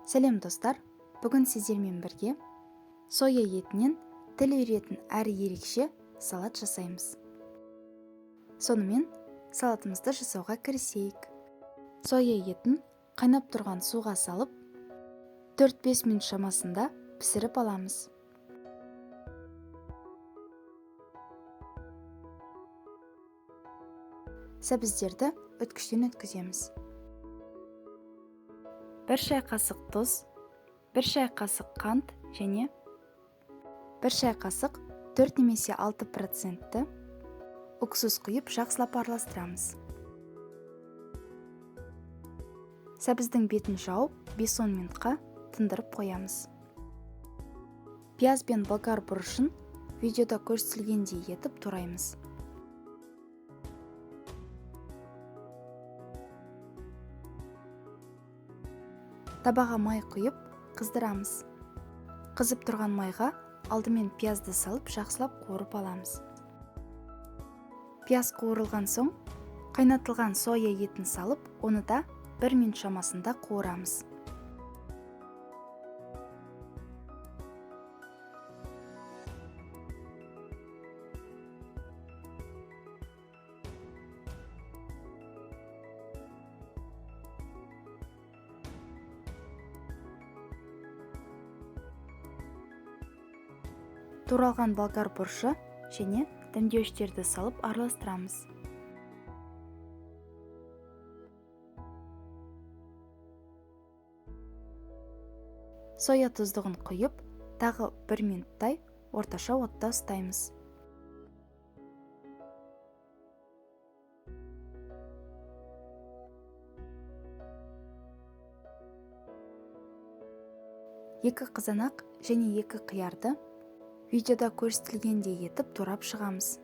Сәлем достар, бүгін сіздермен бірге соя етінен тіл үйіретін әрі ерекше салат жасаймыз. Сонымен салатымызды жасауға кірісейік. Соя етін қайнап тұрған суға салып, 4-5 минут шамасында пісіріп аламыз. Сәбіздерді өткіштен өткіземіз. 1 шай қасық тұз, 1 шай қасық қант және 1 шай қасық 4 немесе 6% уксус құйып жақсылап араластырамыз. Сәбіздің бетін жауып 5-10 минутқа тындырып қоямыз. Пияз бен болгар бұрышын видеода көрсетілгендей етіп тураймыз. Табаға май құйып қыздырамыз. Қызып тұрған майға алдымен пиязды салып жақсылап қуырып аламыз. Пияз қуырылған соң қайнатылған соя етін салып, оны да 1 минут шамасында қуырамыз. Туралған болгар бұрышы және дәмдеуіштерді салып араластырамыз. Соя тұздығын құйып, тағы 1 минуттай орташа отта ұстаймыз. Екі қызанақ және 2 қиярды видеода көрсетілгендей етіп турап шығамыз.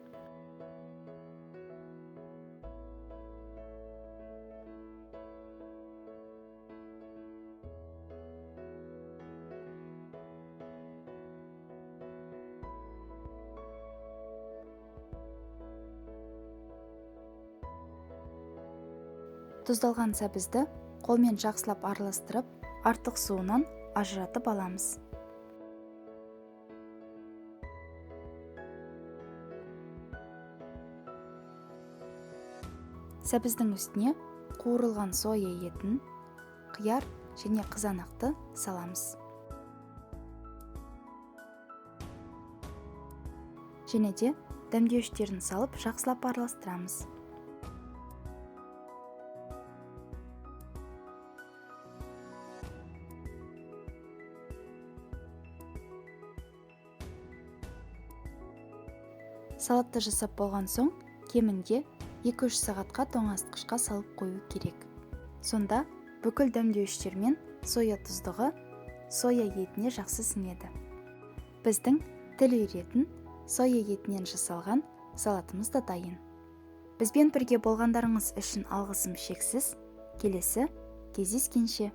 Тұздалған сәбізді қолмен жақсылап араластырып, артық суынан ажыратып аламыз. Сәбіздің үстіне қуырылған соя етін, қияр және қызанақты саламыз. Және де дәмдеуіштерін салып жақсылап араластырамыз. Салатты жасап болған соң, кемінде 2-3 сағатқа тоңазытқышқа салып қою керек. Сонда бүкіл дәмдеуіштер мен соя тұздығы соя етіне жақсы сіңеді. Біздің тіл үйіретін соя етінен жасалған салатымыз да дайын. Бізбен бірге болғандарыңыз үшін алғысым шексіз. Келесі кездескенше.